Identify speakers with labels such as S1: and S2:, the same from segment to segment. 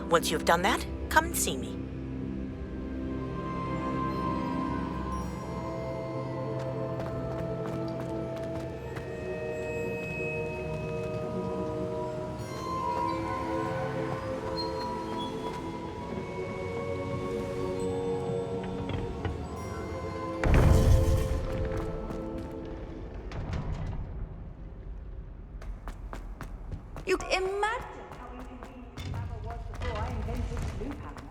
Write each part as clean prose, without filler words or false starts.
S1: Once you've done that, come and see me.
S2: You can imagine how inconvenient the hammer was before I invented the loop hammer.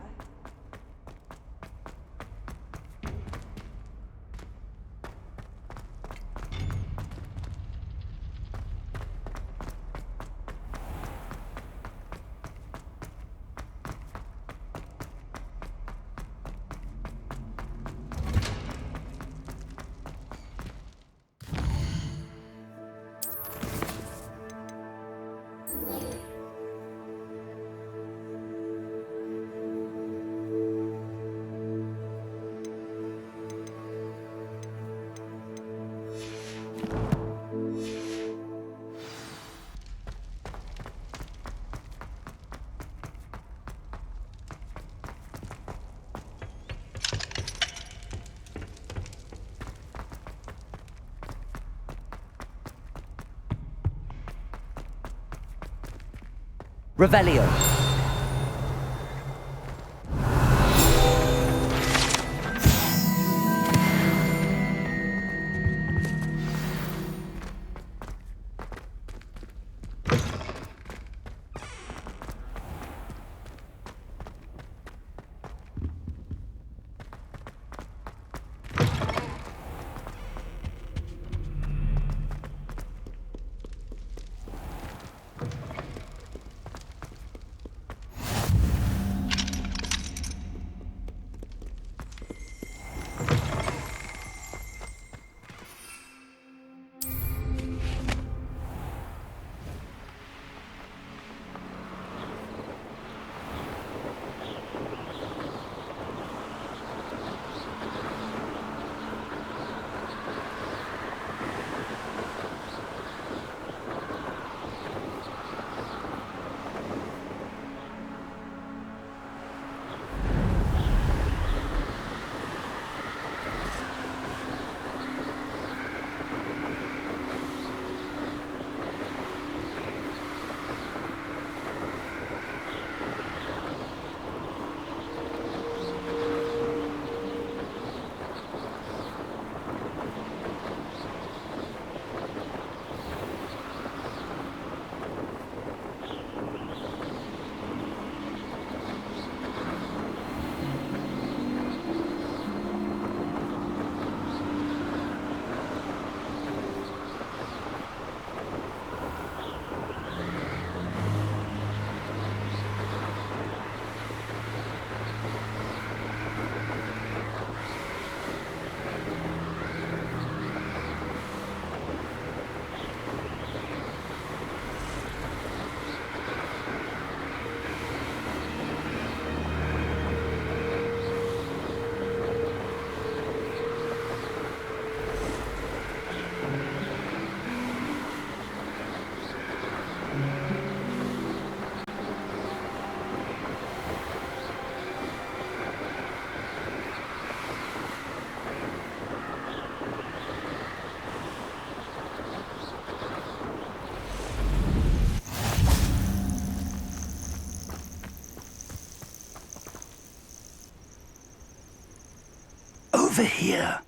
S3: Revelio.
S4: Over here.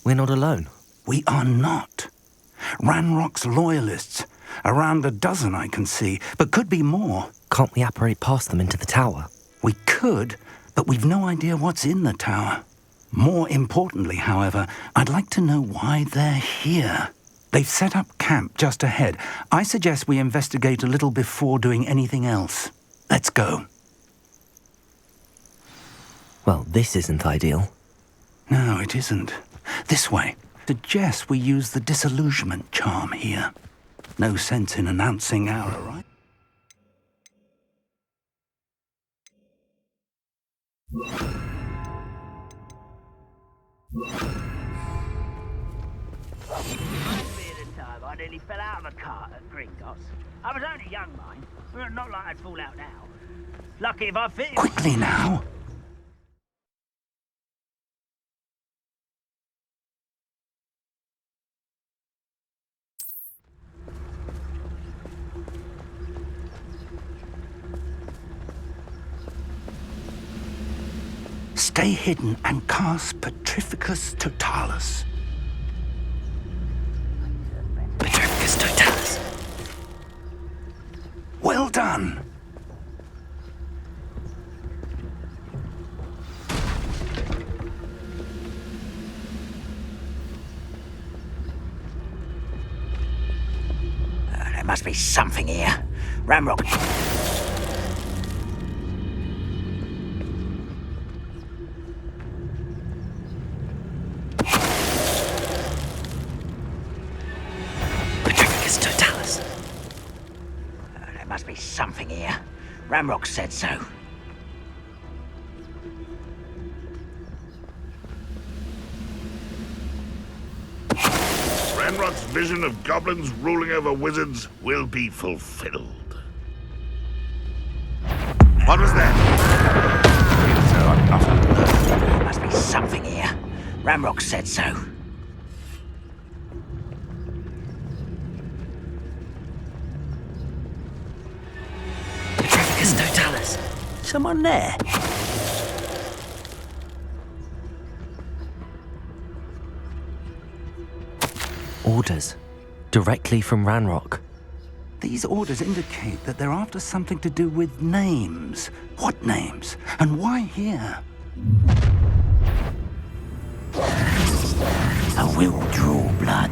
S3: We're not alone.
S4: We are not. Ranrock's loyalists. Around a dozen I can see, but could be more.
S3: Can't we apparate past them into the tower?
S4: We could, but we've no idea what's in the tower. More importantly, however, I'd like to know why they're here. They've set up camp just ahead. I suggest we investigate a little before doing anything else. Let's go.
S3: Well, this isn't ideal.
S4: No, it isn't. This way. Suggest we use the disillusionment charm here. No sense in announcing our arrival.
S5: I nearly fell out of a cart at Gringotts. I was only young, mind. Not like I'd fall out now. Lucky if I fit.
S4: Quickly now. Stay hidden and cast Petrificus Totalis.
S3: Petrificus Totalis.
S4: Well done.
S5: There must be something here. Ramrock.
S3: Petrificus Totalis.
S5: There must be something here. Ramrock said so.
S6: Ranrock's vision of goblins ruling over wizards will be fulfilled. What was that?
S5: There must be something here. Ramrock said so.
S3: Petrificus Totalis.
S5: Someone there?
S3: Orders. Directly from Ranrock.
S4: These orders indicate that they're after something to do with names. What names? And why here?
S5: A will draw blood.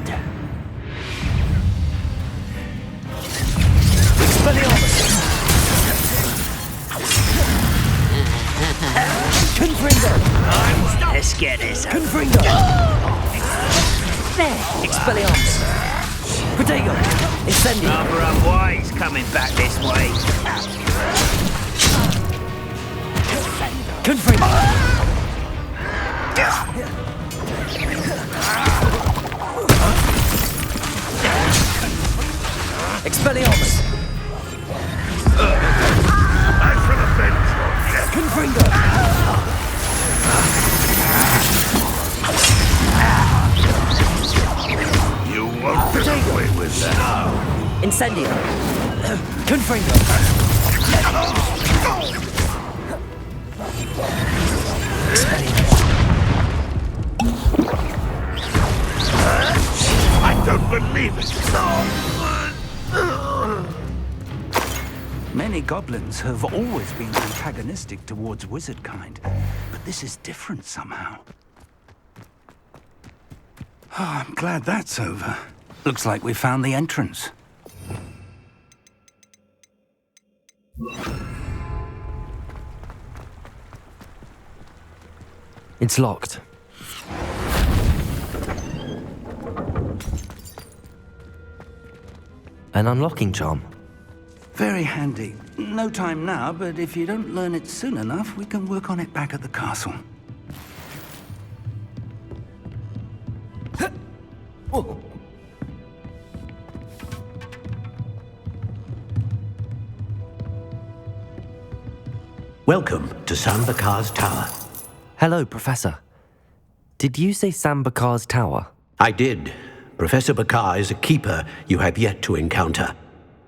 S3: Confringo!
S5: Let's get this.
S3: Confringo! There! Expelliarmus! Protego! Incendio!
S5: Barbara and Wise coming back this way.
S3: Confringo! Expelliarmus!
S6: I shall avenge your death.
S3: Confringo!
S6: You won't get away with that.
S3: Incendio! Confringo!
S6: I don't believe it.
S4: Many goblins have always been antagonistic towards wizard kind, but this is different somehow. Oh, I'm glad that's over. Looks like we found the entrance.
S3: It's locked. An unlocking charm.
S4: Very handy. No time now, but if you don't learn it soon enough, we can work on it back at the castle.
S7: Welcome to Sambakar's Tower.
S3: Hello, Professor. Did you say Sambakar's Tower?
S7: I did. Professor Bakar is a keeper you have yet to encounter.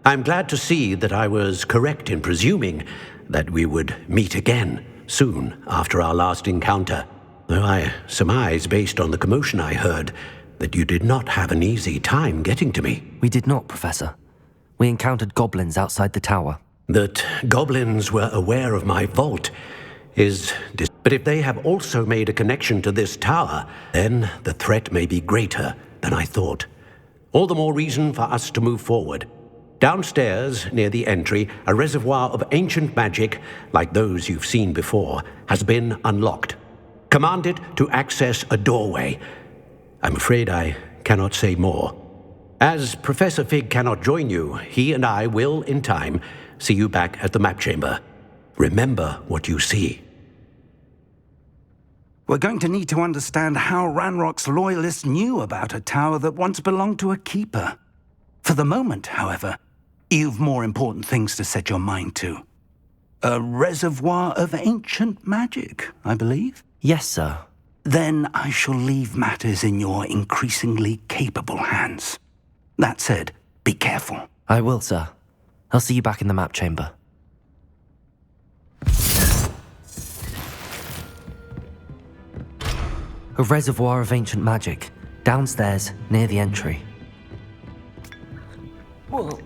S7: I'm glad to see that I was correct in presuming that we would meet again soon after our last encounter, though I surmise, based on the commotion I heard, that you did not have an easy time getting to me.
S3: We did not, Professor. We encountered goblins outside the tower.
S7: That goblins were aware of my vault is but if they have also made a connection to this tower, then the threat may be greater than I thought. All the more reason for us to move forward. Downstairs, near the entry, a reservoir of ancient magic, like those you've seen before, has been unlocked. Command it to access a doorway. I'm afraid I cannot say more. As Professor Fig cannot join you, he and I will, in time, see you back at the map chamber. Remember what you see.
S4: We're going to need to understand how Ranrock's loyalists knew about a tower that once belonged to a keeper. For the moment, however, you've more important things to set your mind to. A reservoir of ancient magic, I believe?
S3: Yes, sir.
S4: Then I shall leave matters in your increasingly capable hands. That said, be careful.
S3: I will, sir. I'll see you back in the map chamber. A reservoir of ancient magic, downstairs near the entry. Whoa.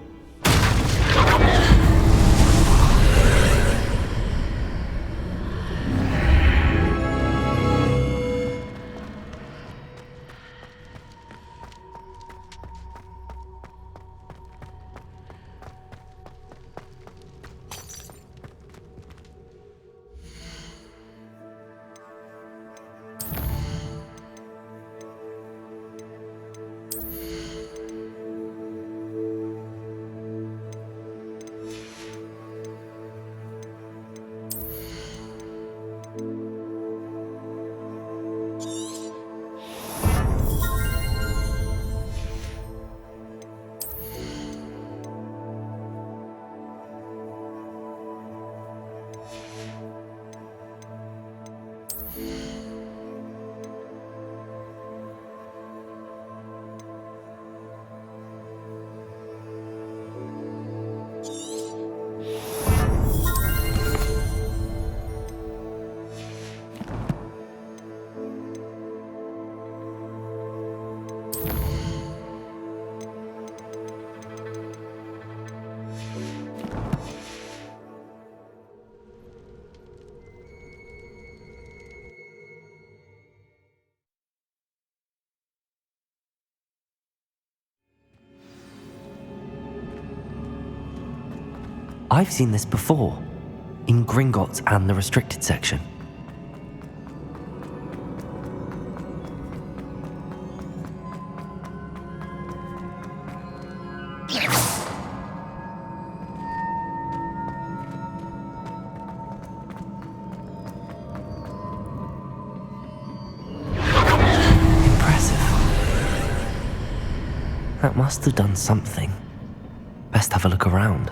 S3: I've seen this before, in Gringotts and the restricted section. Impressive. That must have done something. Best have a look around.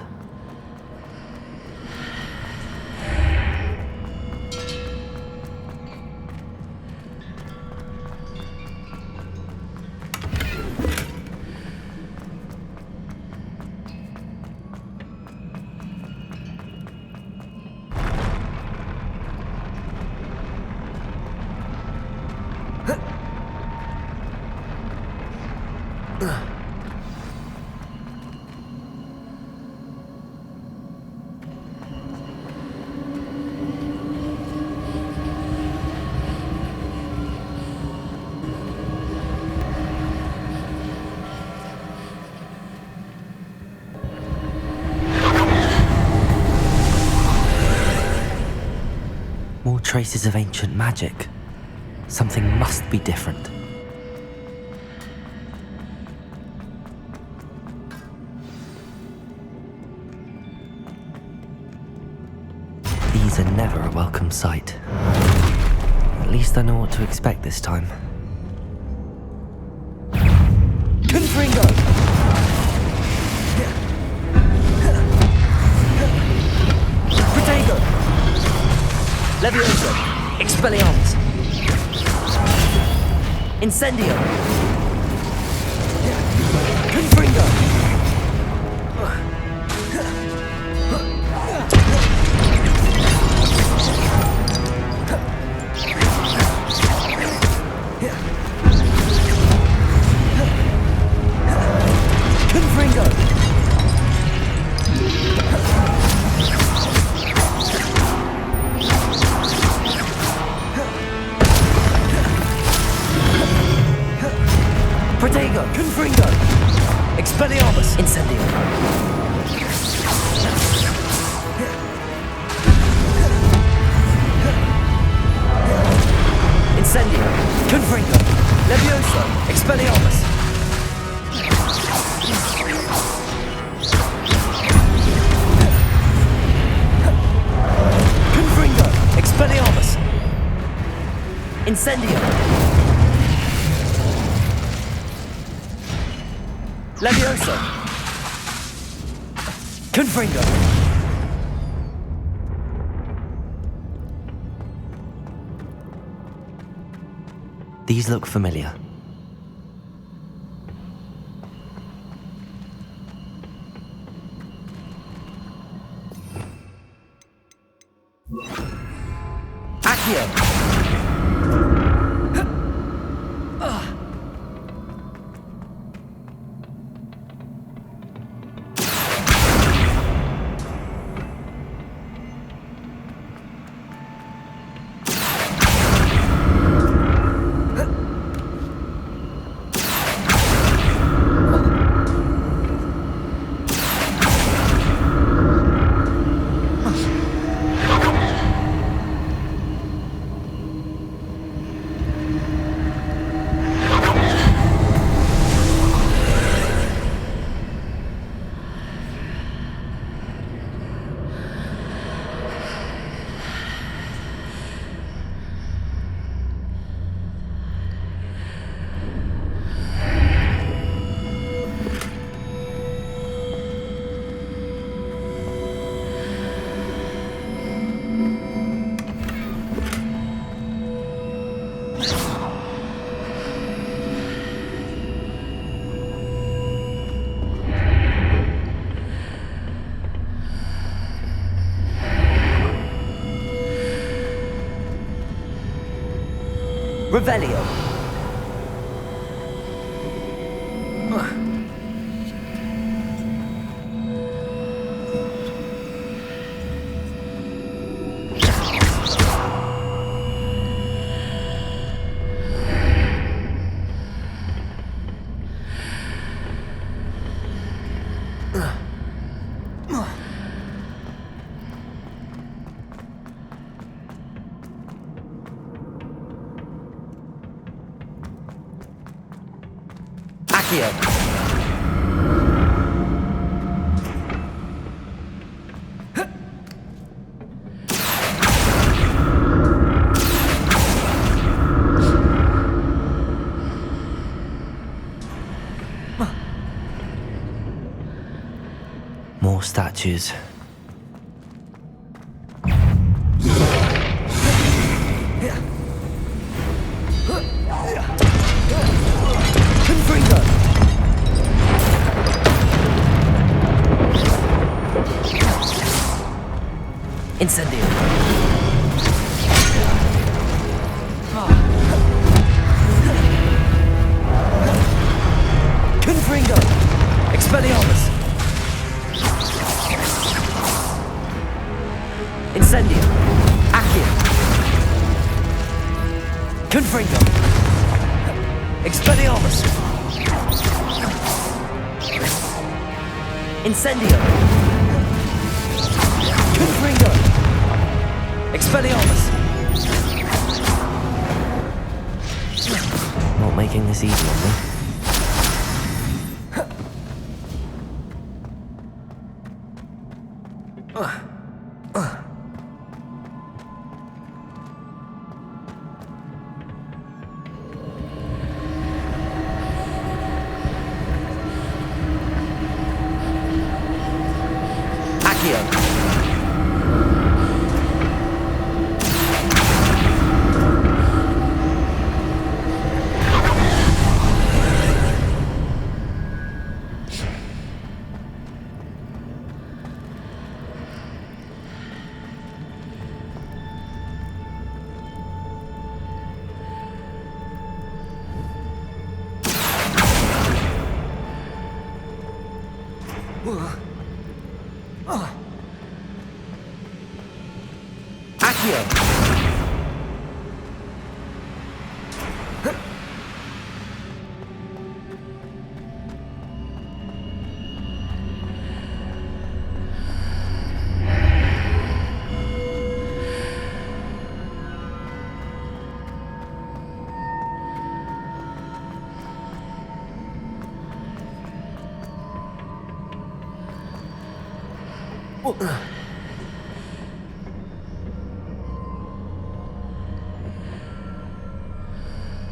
S3: More traces of ancient magic. Something must be different. These are never a welcome sight. At least I know what to expect this time. Confringo! Protego! Levioso! Expelliarmus! Incendio! Confringo! Protego! Confringo! Expelliarmus! Incendio! Incendio! Confringo! Levioso! Expelliarmus! Confringo! Expelliarmus! Incendio! Levioso! Confringo! These look familiar. Accio! Revelio. Accio. More statues. Confringo! Incendio! Confringo! Expelliarmus! Incendio! Accio! Confringo! Expelliarmus! Incendio! Confringo! Expelliarmus! Not making this easy on me. Accio! Accio!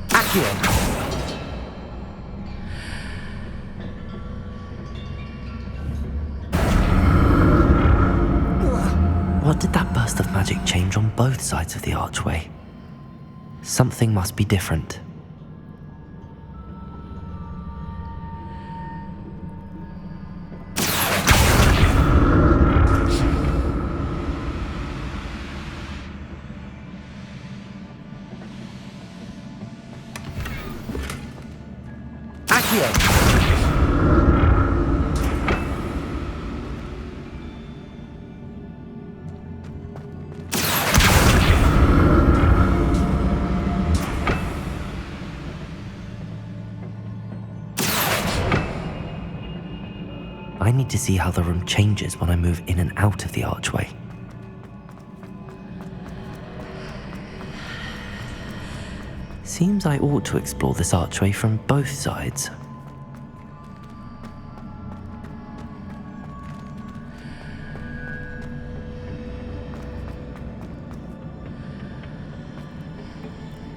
S3: Accio! What did that burst of magic change on both sides of the archway? Something must be different.
S8: Accio!
S3: I need to see how the room changes when I move in and out of the archway. Seems I ought to explore this archway from both sides.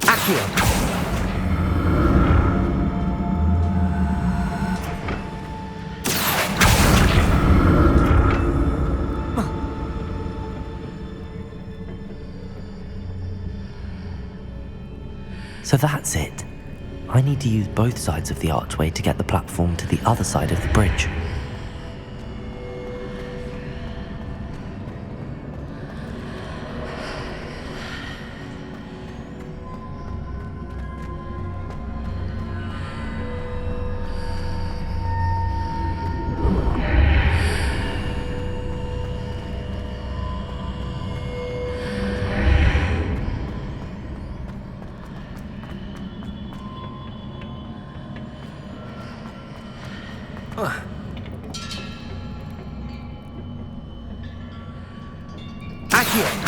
S8: Accio!
S3: So that's it. I need to use both sides of the archway to get the platform to the other side of the bridge.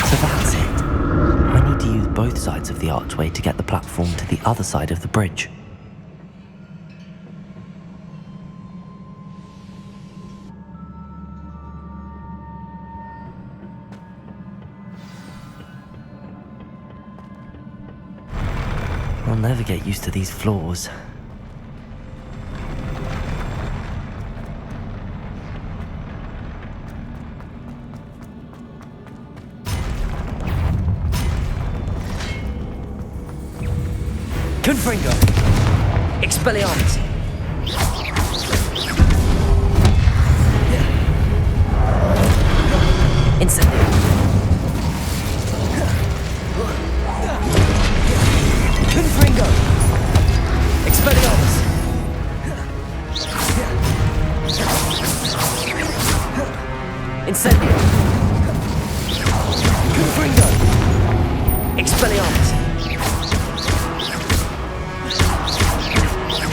S3: So that's it. I need to use both sides of the archway to get the platform to the other side of the bridge. I'll never get used to these floors.
S8: Confringo! Expelliarmus! Incendio! Confringo! Expelliarmus! Incendio! Confringo! Expelliarmus!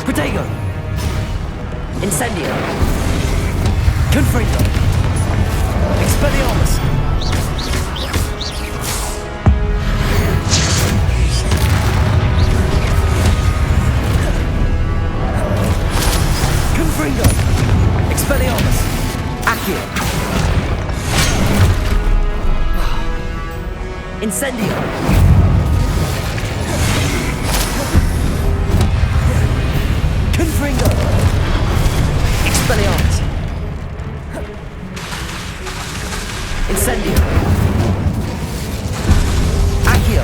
S8: Protego! Incendio! Confringo! Expelliarmus! Confringo! Expelliarmus! Accio! Incendio! Confringo! Expelliarmus! Incendio! Accio!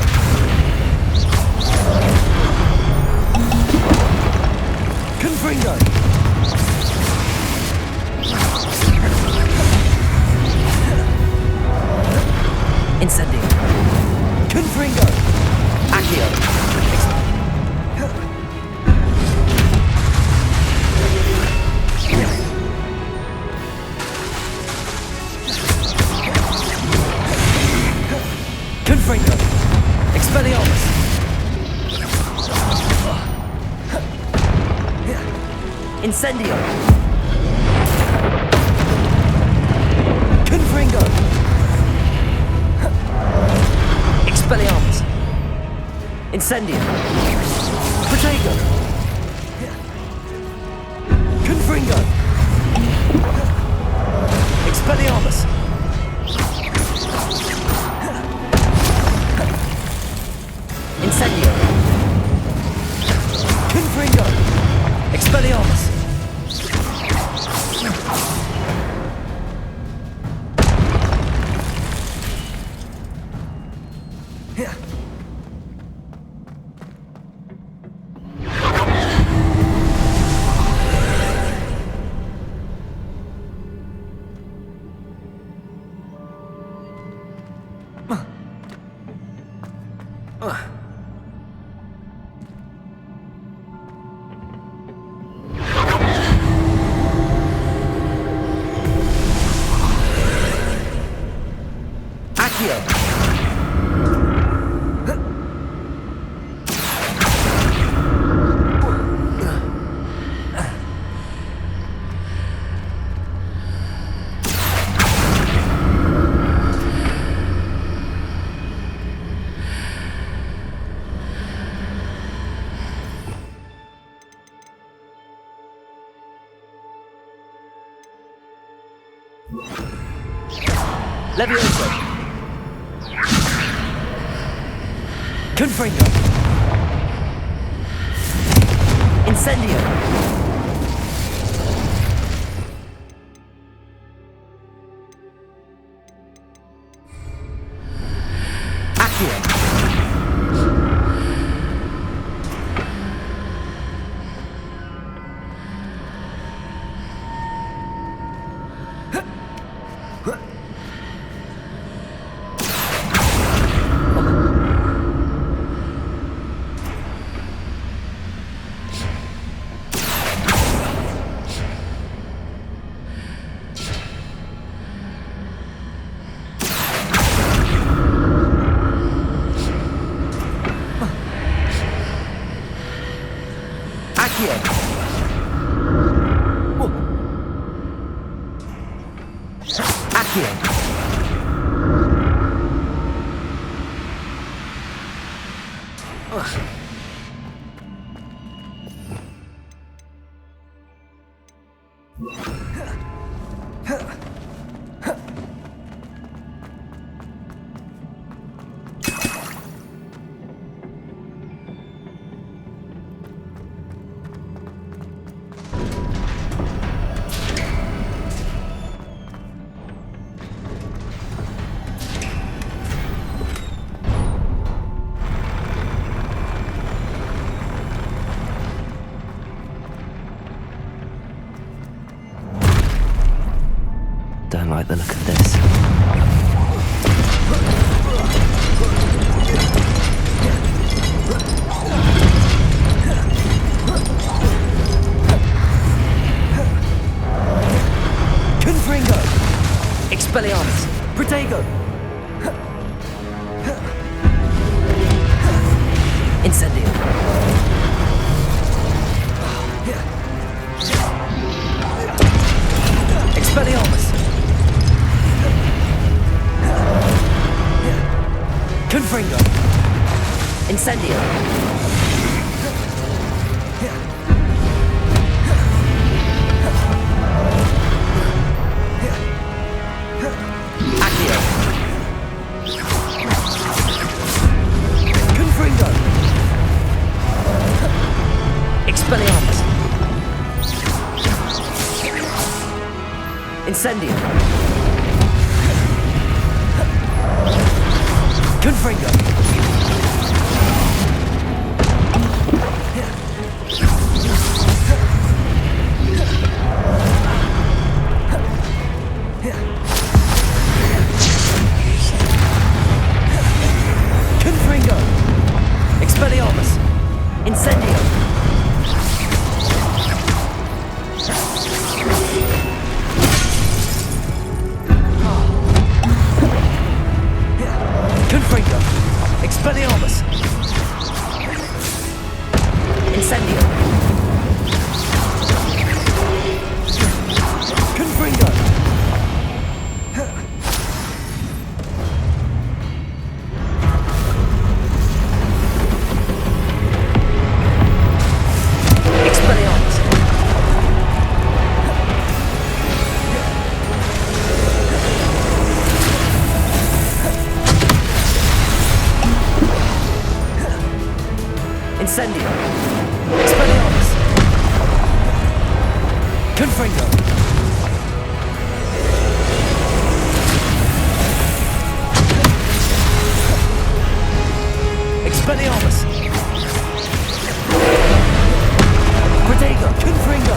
S8: Confringo! Incendio! Confringo! Accio! Confringo! Expelliarmus! Incendio! Confringo! Expelliarmus! Incendio! Protego! Confringo! Expelliarmus! Incendio! Confringo! Expelliarmus! Levioso. Confringo. Incendio. Accio.
S3: Don't like the look of this.
S8: Confringo. Expelliarmus. Protego. Incendio. Expelliarmus. Confringo. Incendio. Accio. Confringo. Expelliarmus. Incendio. Confringo. Confringo. Expelliarmus. Incendio. Confringo. Expelliarmus. Incendio. Confringo. Expelliarmus. Incendio. Expelliarmus. Confringo. Expelliarmus. Protego. Confringo.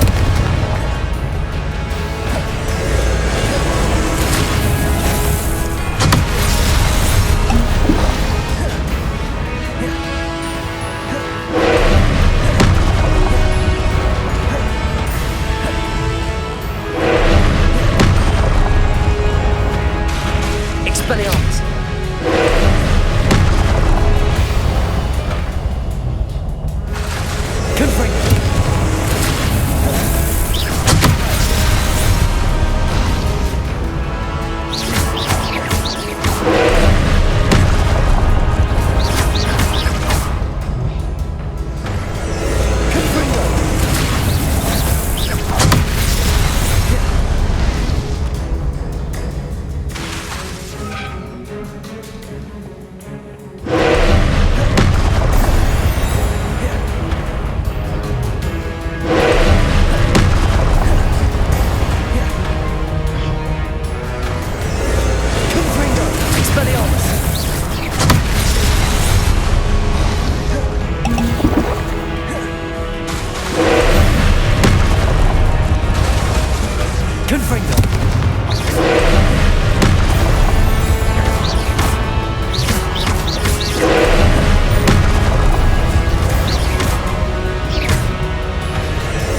S8: Confringo.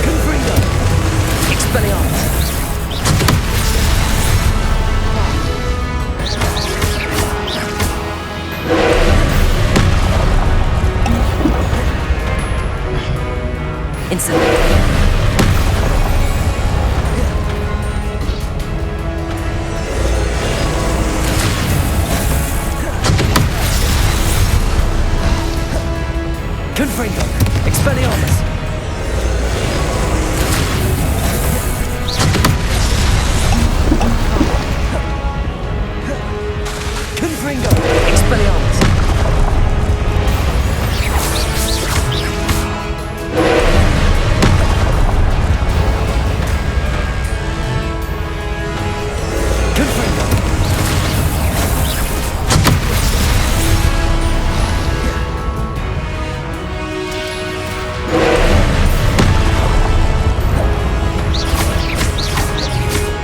S8: Confringo. Expelliarmus. Incendio. Confringo. Expelliarmus. Confringo. Expelliarmus. Confringo.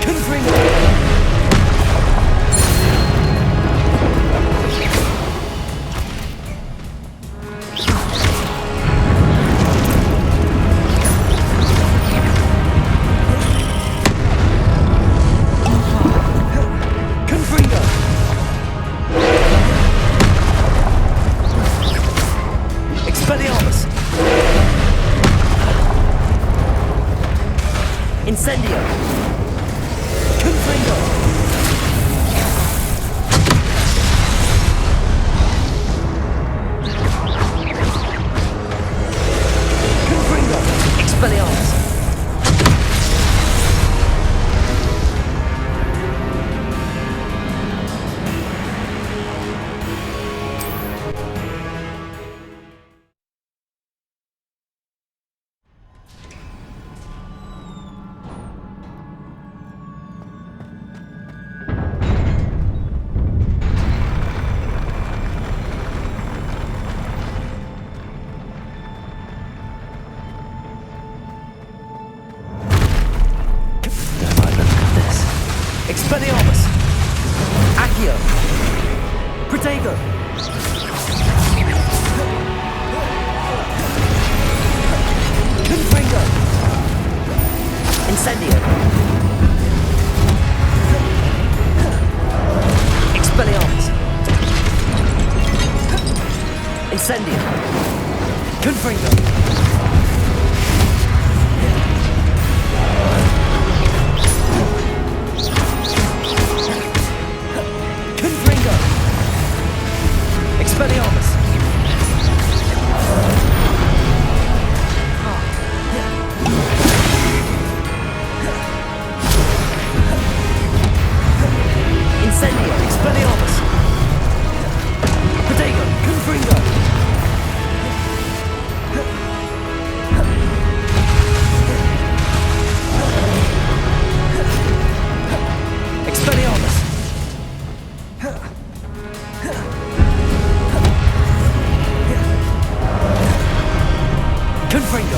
S8: Confringo. Confringo. Expelliarmus. Incendio. Confringo. Confringo. Expelliarmus.
S3: Don't like the look of this.
S8: Expelliarmus. Accio. Protego. Confringo. Incendio. Expelliarmus. Incendio. Confringo. Confringo. Expelliarmus. Incendio. Expelliarmus. Protego. Confringo. Expelliarmus. Confringo.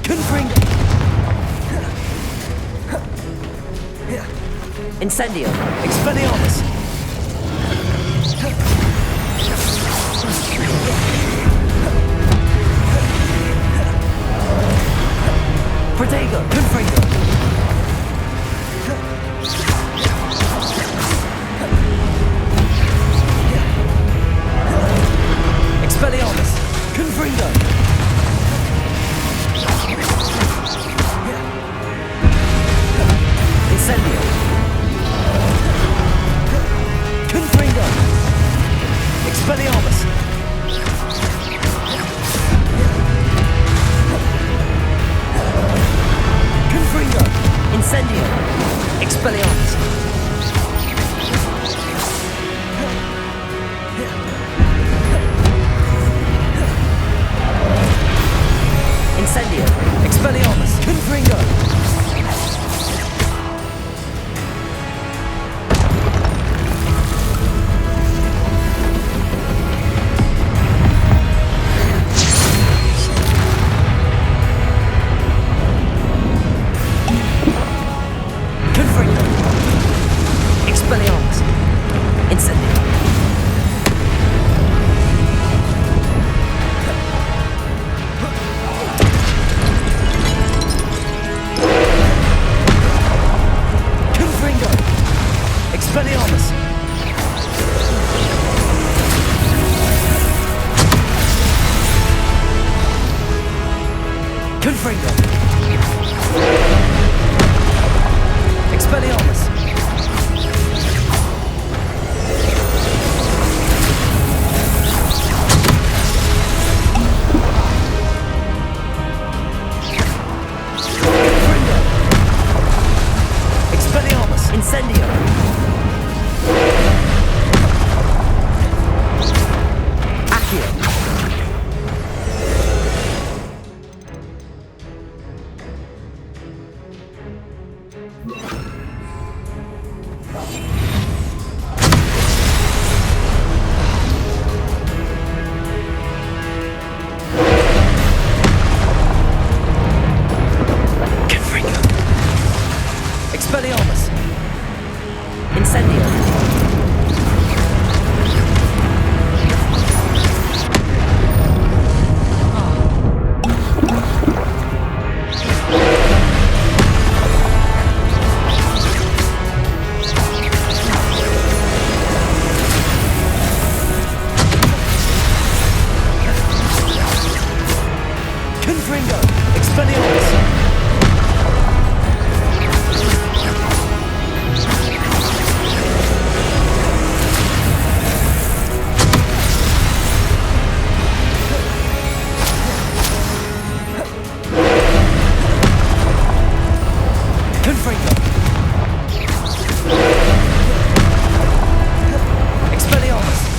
S8: Confringo. Incendio. Expelliarmus. Protego. Confringo. Expelliarmus. Confringo. Incendio. Confringo. Expelliarmus. Confringo. Incendio. Expelliarmus. Incendio. Expelliarmus. Confringo. Confringo. Expelliarmus. Confringo. Expelliarmus. Incendio. Accio. Confringo. Expelliarmus. Incendio. Confringo. Expelliarmus. Confringo. Expelliarmus.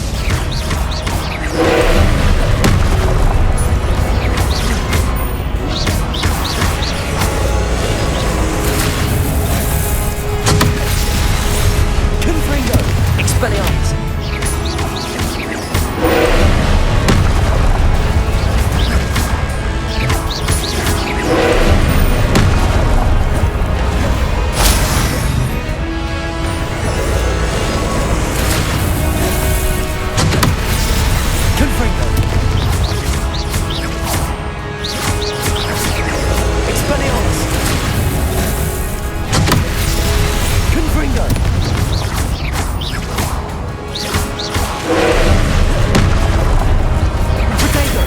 S8: Confringo. Expelliarmus. Confringo. Expelliarmus. Confringo. Potato.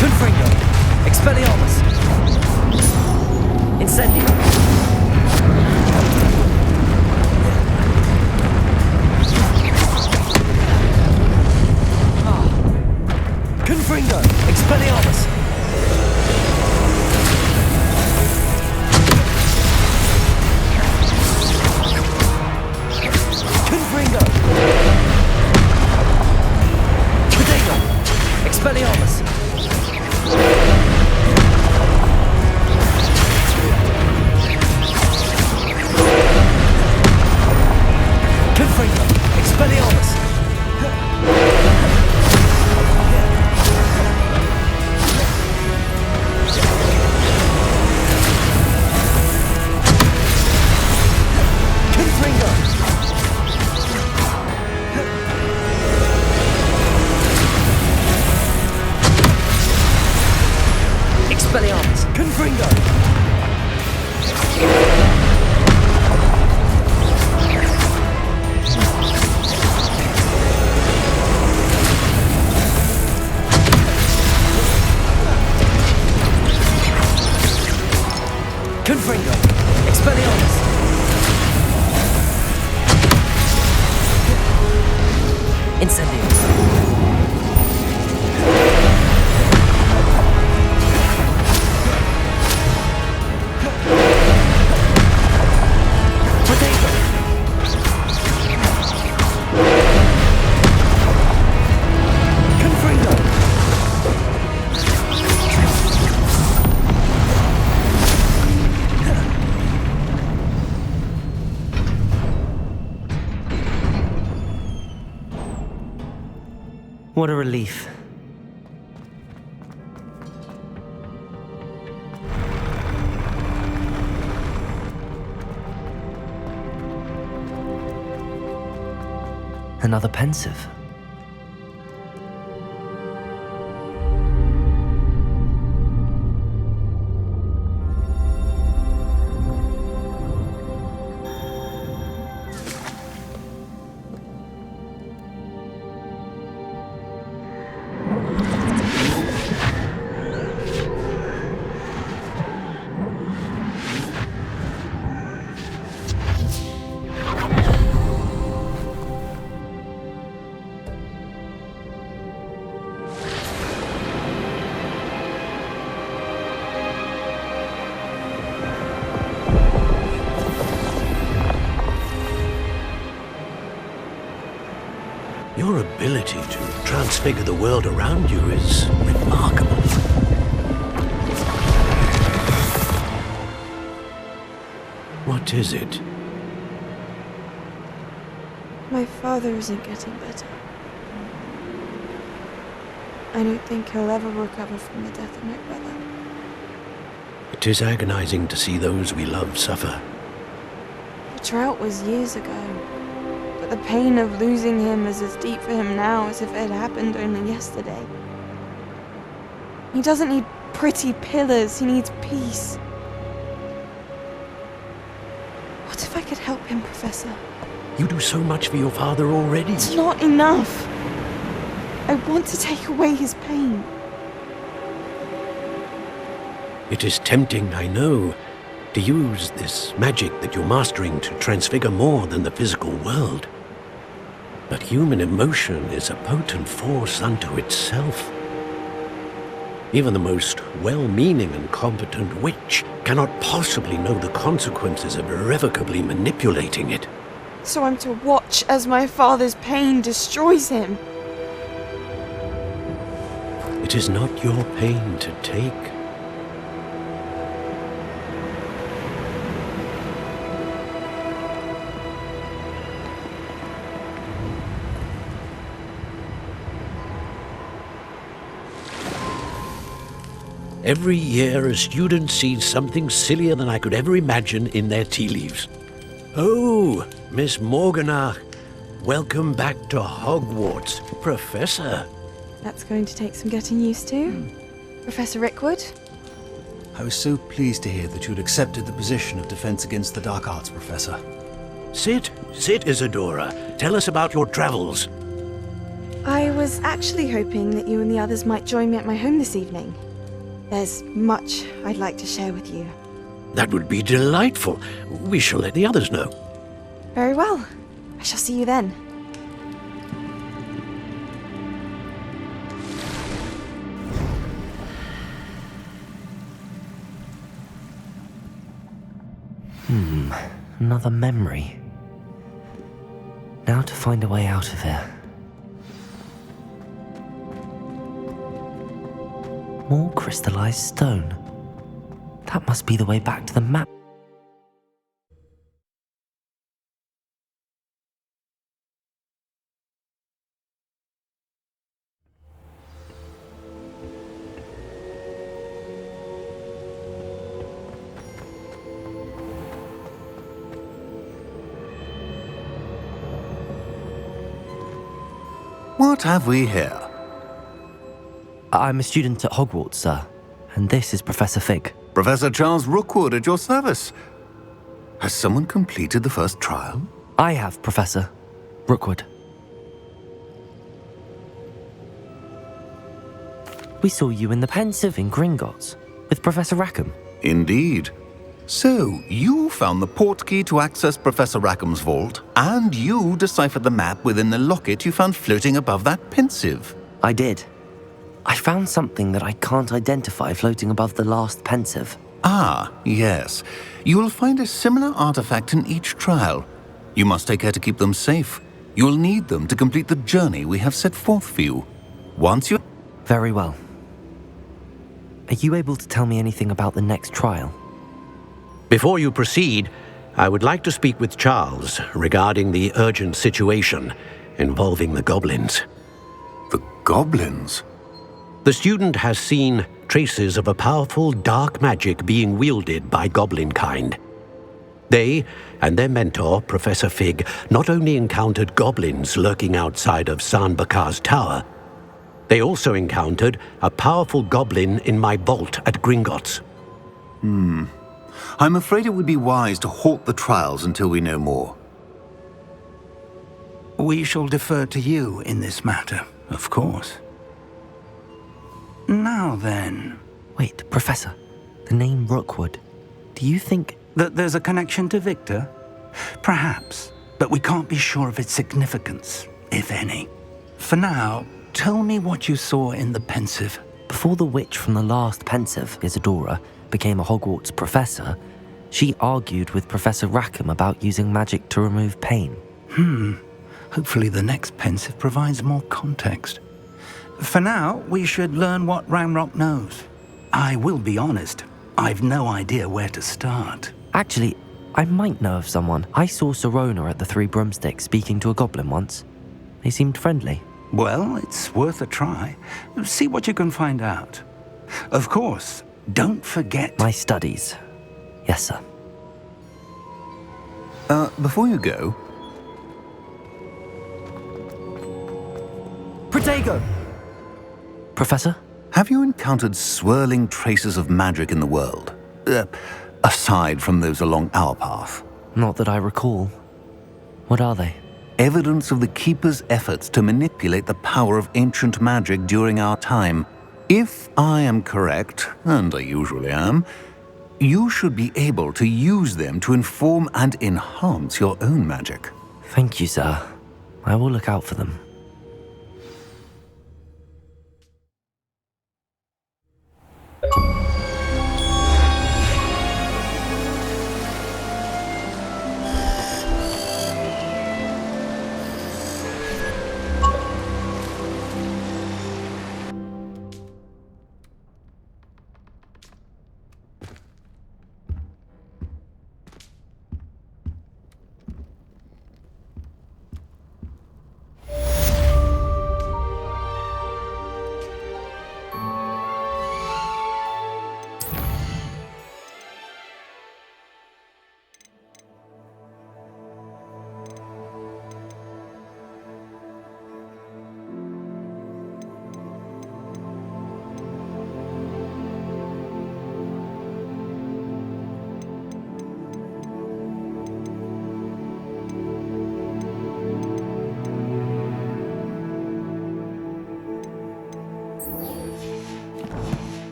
S8: Confringo. Expelliarmus. Incendio. Confringo. Expelliarmus. Confringo. Potato. Expelliarmus. Confringo. Expelliarmus. Confringo. Expelliarmus. Confringo. Confringo. Expelliarmus. Incendio. Potato. Confringo. What a relief. Another pensive.
S7: Your ability to transfigure the world around you is remarkable. What is it?
S9: My father isn't getting better. I don't think he'll ever recover from the death of my brother.
S7: It is agonizing to see those we love suffer.
S9: The drought was years ago, but the pain of losing him is as deep for him now as if it had happened only yesterday. He doesn't need pretty pillars, he needs peace. What if I could help him, Professor?
S7: You do so much for your father already.
S9: It's not enough. I want to take away his pain.
S7: It is tempting, I know, to use this magic that you're mastering to transfigure more than the physical world. But human emotion is a potent force unto itself. Even the most well-meaning and competent witch cannot possibly know the consequences of irrevocably manipulating it.
S9: So I'm to watch as my father's pain destroys him.
S7: It is not your pain to take. Every year, a student sees something sillier than I could ever imagine in their tea leaves. Oh, Miss Morganach, welcome back to Hogwarts, Professor.
S9: That's going to take some getting used to. Professor Rickwood?
S10: I was so pleased to hear that you'd accepted the position of Defense Against the Dark Arts, Professor.
S7: Sit, Isadora. Tell us about your travels.
S9: I was actually hoping that you and the others might join me at my home this evening. There's much I'd like to share with you.
S7: That would be delightful. We shall let the others know.
S9: Very well. I shall see you then.
S3: Another memory. Now to find a way out of here. More crystallized stone. That must be the way back to the map.
S11: What have we here?
S3: I'm a student at Hogwarts, sir, and this is Professor Fig.
S11: Professor Charles Rookwood at your service. Has someone completed the first trial?
S3: I have, Professor Rookwood. We saw you in the Pensive in Gringotts with Professor Rackham.
S11: Indeed. So, you found the portkey to access Professor Rackham's vault, and you deciphered the map within the locket you found floating above that Pensive.
S3: I did. I found something that I can't identify floating above the last Pensive.
S11: Ah, yes. You will find a similar artifact in each trial. You must take care to keep them safe. You will need them to complete the journey we have set forth for you. Once you...
S3: Very well. Are you able to tell me anything about the next trial?
S7: Before you proceed, I would like to speak with Charles regarding the urgent situation involving the goblins.
S11: The goblins?
S7: The student has seen traces of a powerful dark magic being wielded by goblin kind. They and their mentor, Professor Fig, not only encountered goblins lurking outside of San Bakar's tower, they also encountered a powerful goblin in my vault at Gringotts.
S11: I'm afraid it would be wise to halt the trials until we know more.
S4: We shall defer to you in this matter, of course. Now then...
S3: Wait, Professor. The name Rookwood. Do you think...
S4: that there's a connection to Victor? Perhaps, but we can't be sure of its significance, if any. For now, tell me what you saw in the Pensive.
S3: Before the witch from the last Pensive, Isadora, became a Hogwarts professor, she argued with Professor Rackham about using magic to remove pain.
S4: Hopefully the next pensive provides more context. For now, we should learn what Ramrock knows. I will be honest, I've no idea where to start.
S3: Actually, I might know of someone. I saw Sirona at the Three Broomsticks speaking to a goblin once. They seemed friendly.
S4: Well, it's worth a try. See what you can find out. Of course, don't forget...
S3: My studies. Yes, sir.
S11: Before you go...
S3: Protego! Professor?
S11: Have you encountered swirling traces of magic in the world? Aside from those along our path?
S3: Not that I recall. What are they?
S11: Evidence of the Keeper's efforts to manipulate the power of ancient magic during our time. If I am correct, and I usually am, you should be able to use them to inform and enhance your own magic.
S3: Thank you, sir. I will look out for them.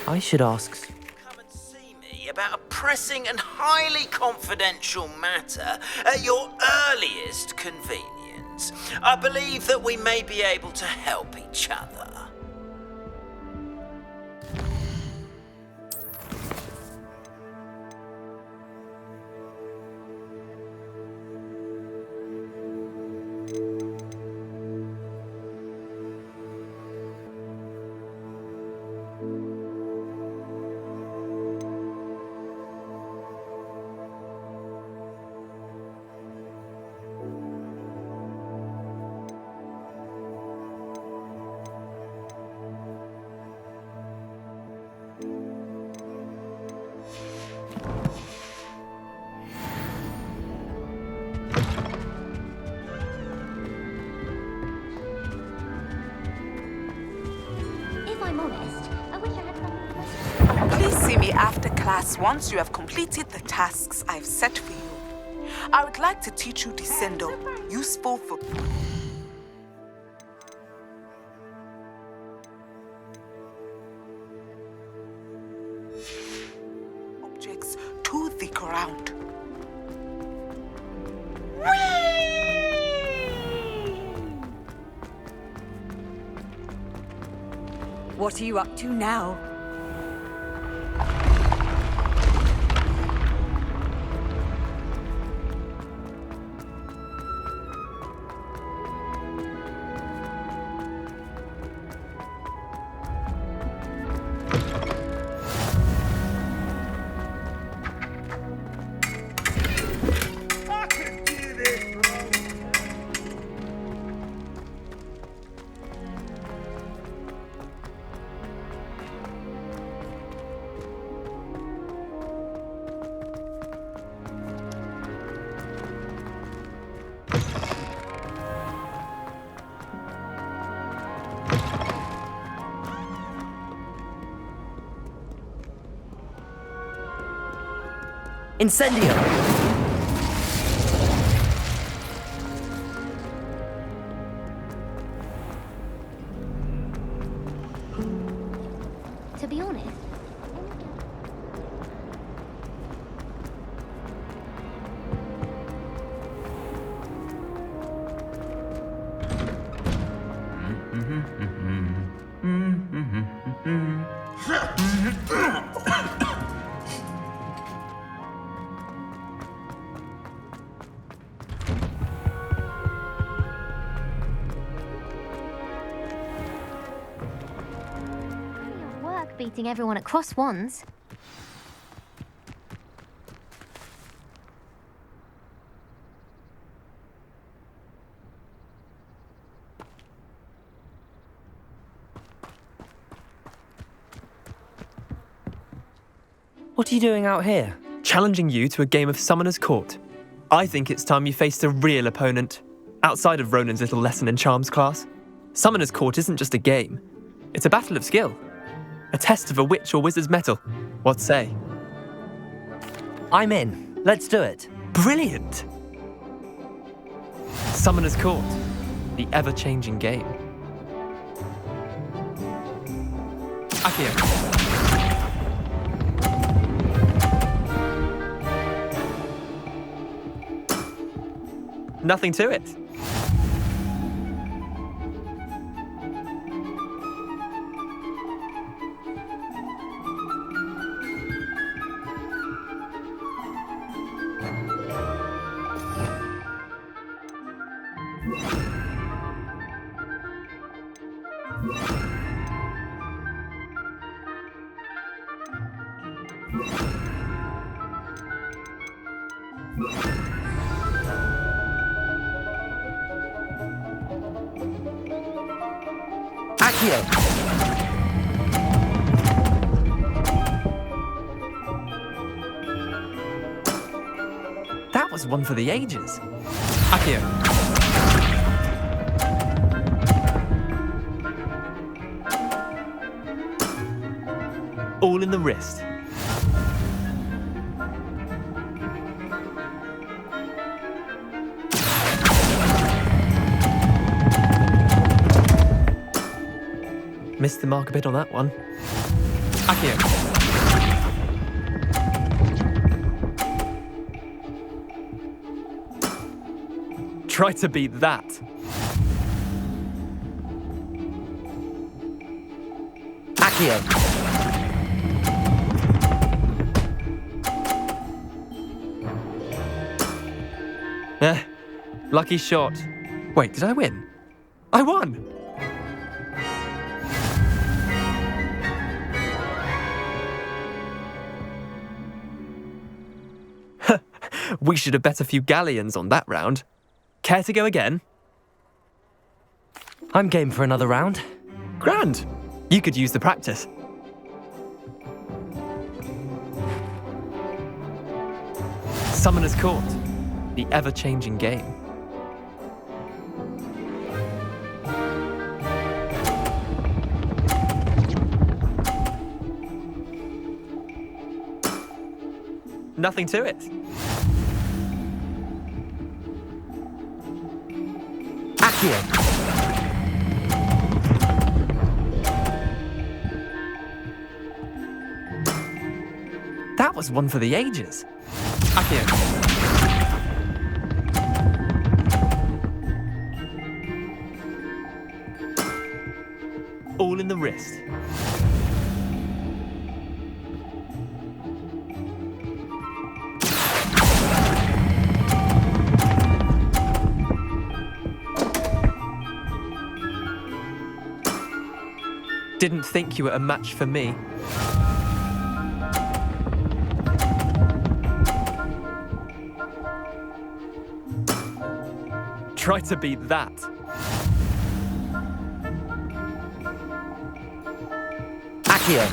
S3: I should ask...
S12: Come and see me about a pressing and highly confidential matter at your earliest convenience. I believe that we may be able to help each other.
S13: Please see me after class once you have completed the tasks I've set for you. I would like to teach you Descendo, useful for... objects to the ground.
S2: What are you up to now?
S8: Incendio!
S14: To be honest, defeating everyone at Cross Wands.
S8: What are you doing out here?
S15: Challenging you to a game of Summoner's Court. I think it's time you faced a real opponent, outside of Ronan's little lesson in charms class. Summoner's Court isn't just a game. It's a battle of skill. A test of a witch or wizard's mettle. What say?
S8: I'm in. Let's do it.
S15: Brilliant! Summoner's Court, the ever-changing game. Akio. Nothing to it. That was one for the ages. Akio. All in the wrist. Missed the mark a bit on that one. Akio. Try to beat that.
S8: Akio.
S15: Lucky shot. Wait, did I win? I won! We should have bet a few galleons on that round. Care to go again?
S8: I'm game for another round.
S15: Grand! You could use the practice. Summoner's Court, the ever-changing game. Nothing to it.
S8: Akio.
S15: That was one for the ages. Akio. All in the wrist. Didn't think you were a match for me. Try to beat that.
S8: Akio.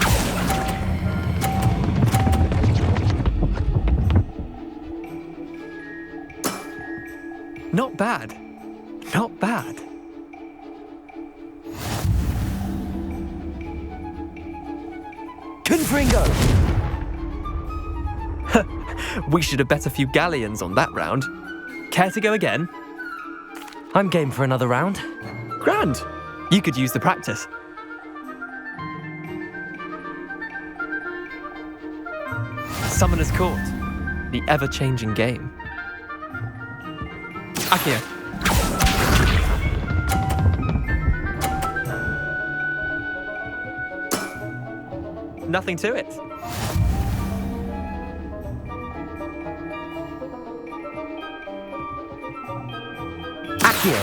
S15: Not bad. Not bad.
S8: Confringo!
S15: We should have bet a few galleons on that round. Care to go again?
S8: I'm game for another round.
S15: Grand! You could use the practice. Summoner's Court, the ever-changing game. Akio. Nothing to it.
S8: Akio.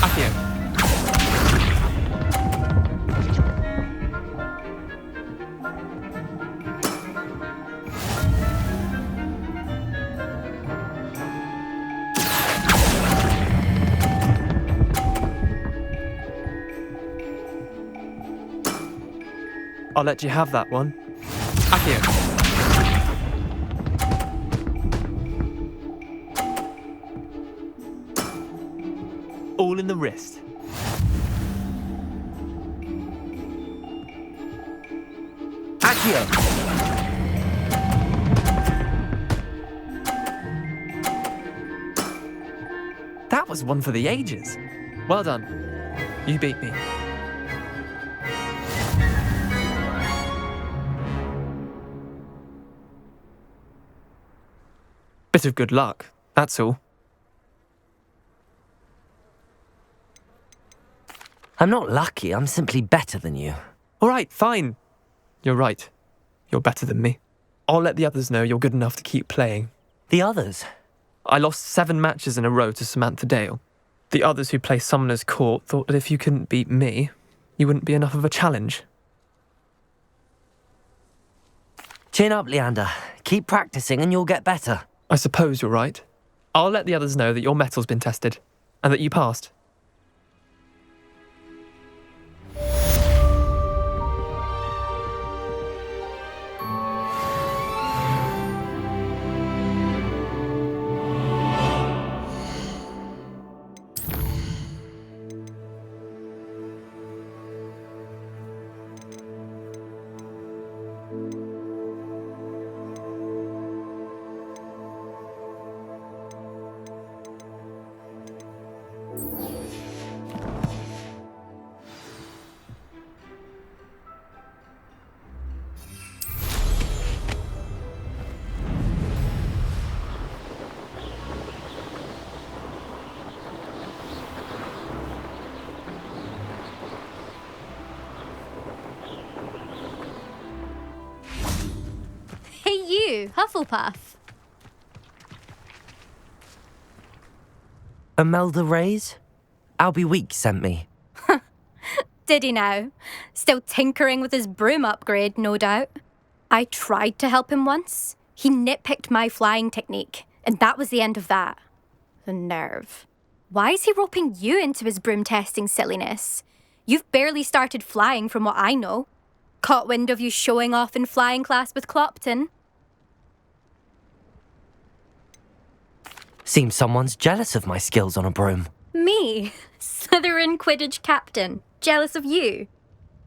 S15: Accio. I'll let you have that one. Accio. All in the wrist.
S8: Accio!
S15: That was one for the ages. Well done. You beat me. Bit of good luck, that's all.
S8: I'm not lucky, I'm simply better than you.
S15: All right, fine. You're right. You're better than me. I'll let the others know you're good enough to keep playing.
S8: The others?
S15: I lost 7 matches in a row to Samantha Dale. The others who play Summoner's Court thought that if you couldn't beat me, you wouldn't be enough of a challenge.
S8: Chin up, Leander. Keep practicing and you'll get better.
S15: I suppose you're right. I'll let the others know that your metal's been tested, and that you passed.
S14: Hufflepuff.
S8: Imelda Reyes? Albie Weeks sent me.
S14: Did he now? Still tinkering with his broom upgrade, no doubt. I tried to help him once. He nitpicked my flying technique, and that was the end of that. The nerve. Why is he roping you into his broom testing silliness? You've barely started flying from what I know. Caught wind of you showing off in flying class with Clopton.
S8: Seems someone's jealous of my skills on a broom.
S14: Me? Slytherin Quidditch captain. Jealous of you?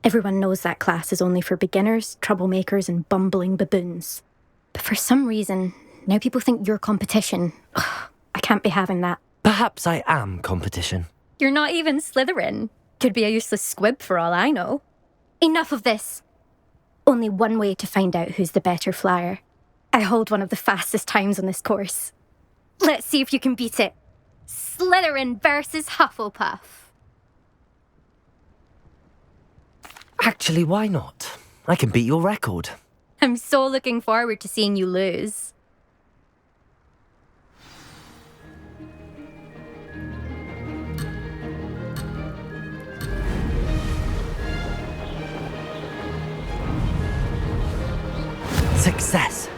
S14: Everyone knows that class is only for beginners, troublemakers, and bumbling baboons. But for some reason, now people think you're competition. Ugh, I can't be having that.
S8: Perhaps I am competition.
S14: You're not even Slytherin. Could be a useless squib for all I know. Enough of this. Only one way to find out who's the better flyer. I hold one of the fastest times on this course. Let's see if you can beat it. Slytherin versus Hufflepuff.
S8: Actually, why not? I can beat your record.
S14: I'm so looking forward to seeing you lose.
S8: Success.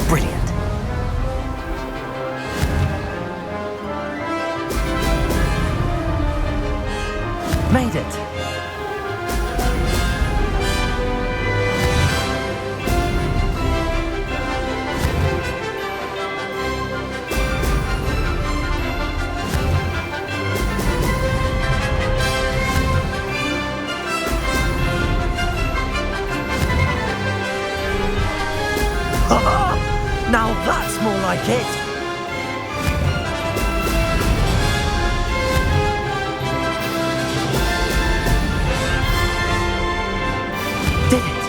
S8: Brilliant. Made it. Now that's more like it. Did it.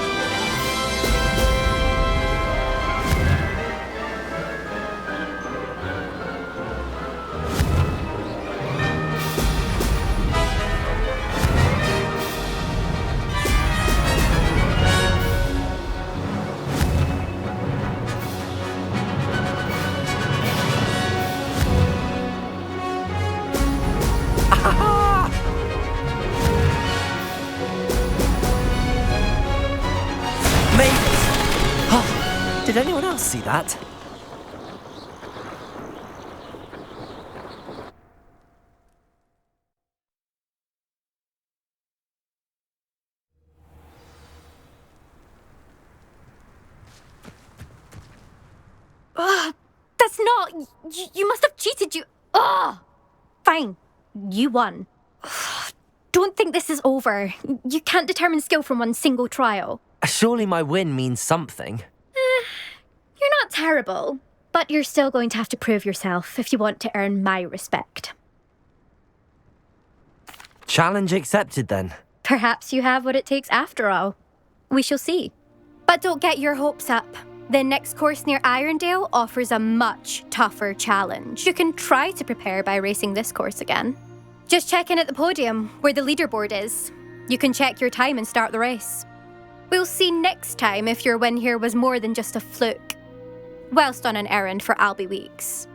S8: Did anyone else see that?
S14: Ugh, that's not... You must have cheated, you... Ugh! Fine. You won. Ugh, don't think this is over. You can't determine skill from one single trial.
S8: Surely my win means something.
S14: You're not terrible, but you're still going to have to prove yourself if you want to earn my respect.
S8: Challenge accepted, then.
S14: Perhaps you have what it takes after all. We shall see. But don't get your hopes up. The next course near Irondale offers a much tougher challenge. You can try to prepare by racing this course again. Just check in at the podium, where the leaderboard is. You can check your time and start the race. We'll see next time if your win here was more than just a fluke, whilst on an errand for Albie Weeks.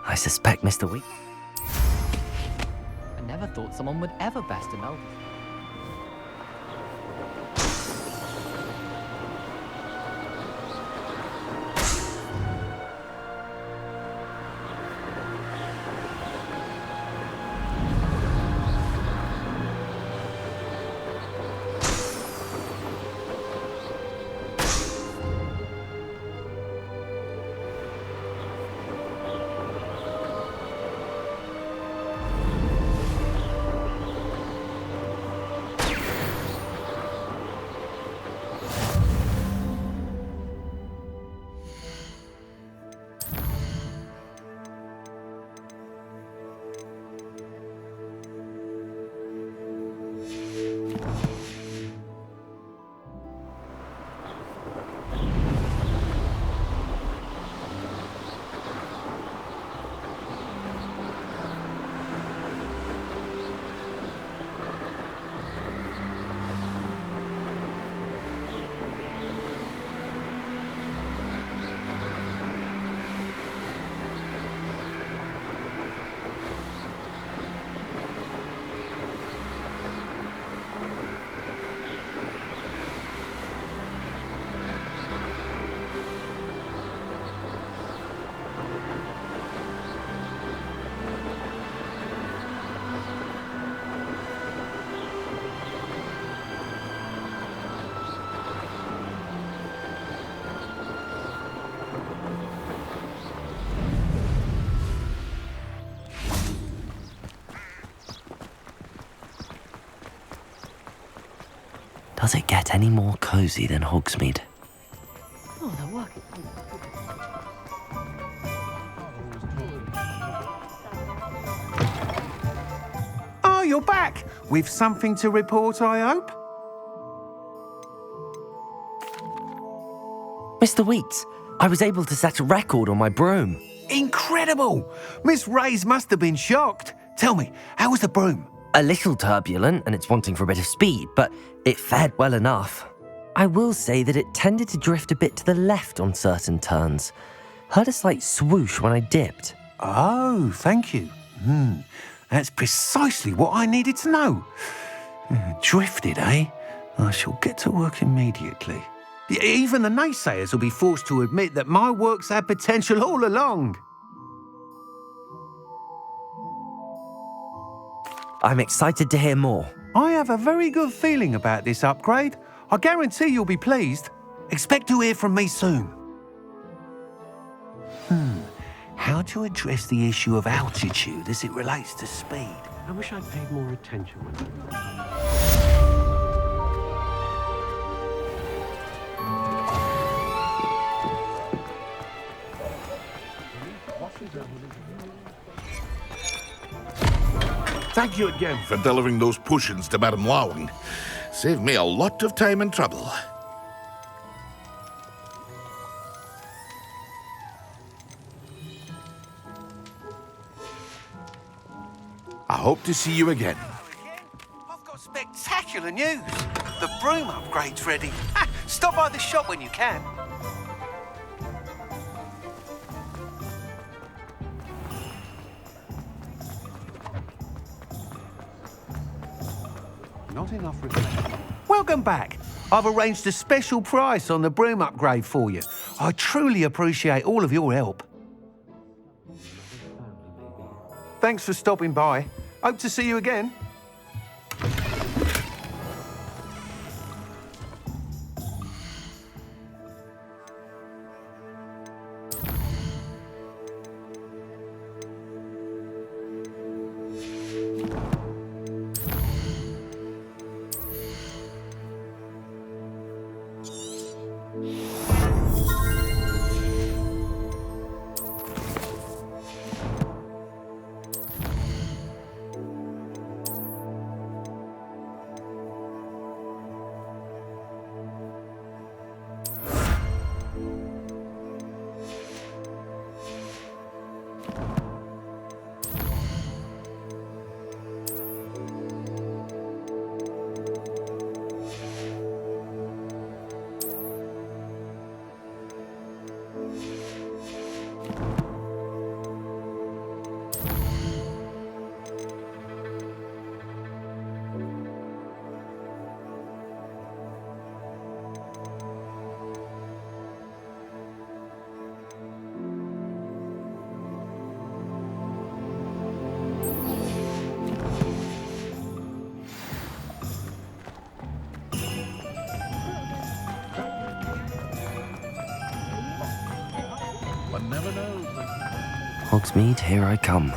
S8: I suspect Mr. Week.
S16: I never thought someone would ever best an elf.
S3: Does it get any more cozy than Hogsmeade?
S16: Oh, they're working.
S17: Oh, you're back! With something to report, I hope?
S8: Mr. Weeks, I was able to set a record on my broom.
S17: Incredible! Miss Reyes must have been shocked. Tell me, how was the broom?
S8: A little turbulent, and it's wanting for a bit of speed, but it fared well enough. I will say that it tended to drift a bit to the left on certain turns. Heard a slight swoosh when I dipped.
S17: Oh, thank you. That's precisely what I needed to know. Drifted, eh? I shall get to work immediately. Even the naysayers will be forced to admit that my work's had potential all along.
S8: I'm excited to hear more.
S17: I have a very good feeling about this upgrade. I guarantee you'll be pleased. Expect to hear from me soon. How to address the issue of altitude as it relates to speed?
S7: I wish I'd paid more attention when
S6: Thank you again for delivering those potions to Madame Lawing. Saved me a lot of time and trouble. I hope to see you again.
S17: I've got spectacular news. The broom upgrade's ready. Stop by the shop when you can. Not enough reflection. Welcome back. I've arranged a special price on the broom upgrade for you. I truly appreciate all of your help. Thanks for stopping by. Hope to see you again.
S6: One never knows.
S3: Hogsmeade, here I come.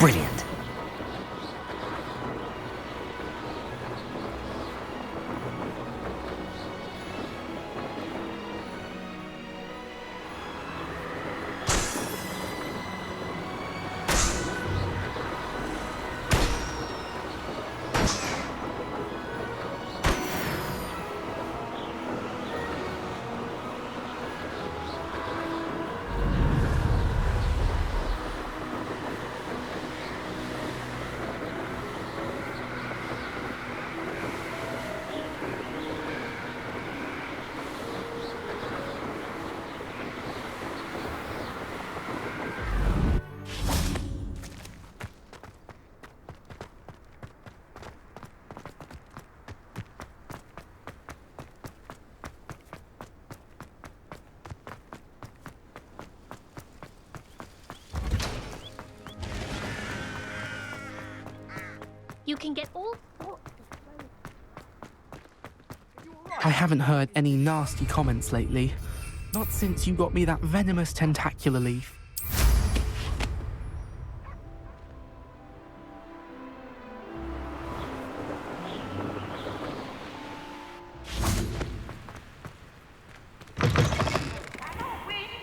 S3: Brilliant.
S18: You can get all
S19: I haven't heard any nasty comments lately. Not since you got me that venomous tentacular leaf.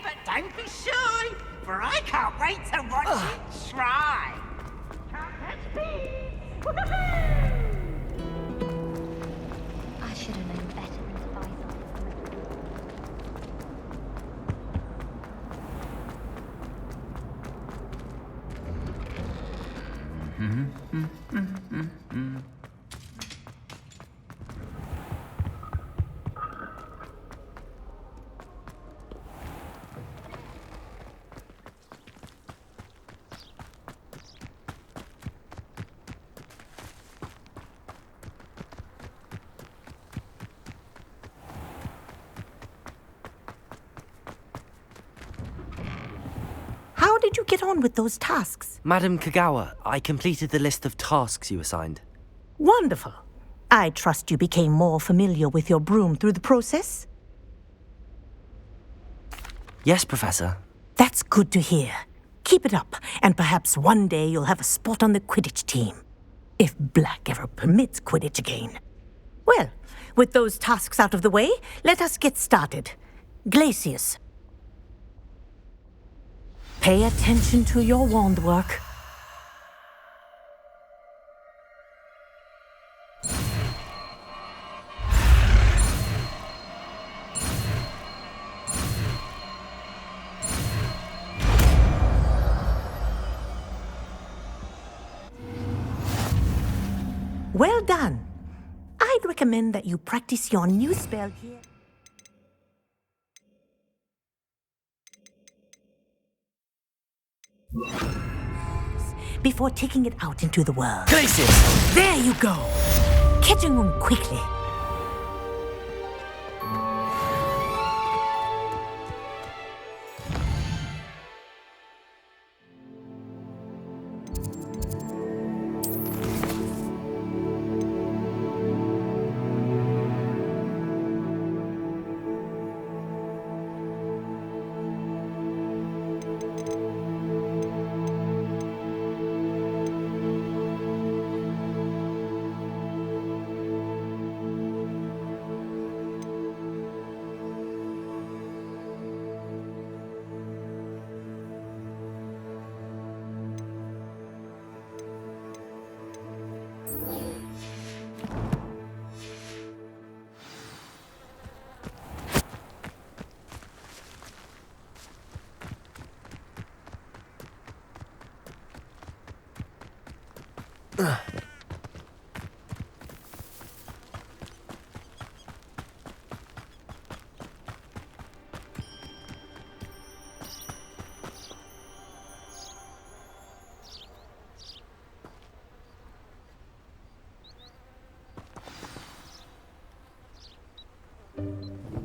S5: But don't be shy, for I can't wait to watch it try. Can't catch me.
S18: I should have known better than to buy something.
S1: How did you get on with those tasks?
S3: Madam Kagawa, I completed the list of tasks you assigned.
S1: Wonderful. I trust you became more familiar with your broom through the process?
S3: Yes, Professor.
S1: That's good to hear. Keep it up, and perhaps one day you'll have a spot on the Quidditch team. If Black ever permits Quidditch again. Well, with those tasks out of the way, let us get started. Glacius. Pay attention to your wand work. Well done. I'd recommend that you practice your new spell here. Before taking it out into the world.
S8: Glacius!
S1: There you go. Catching them quickly.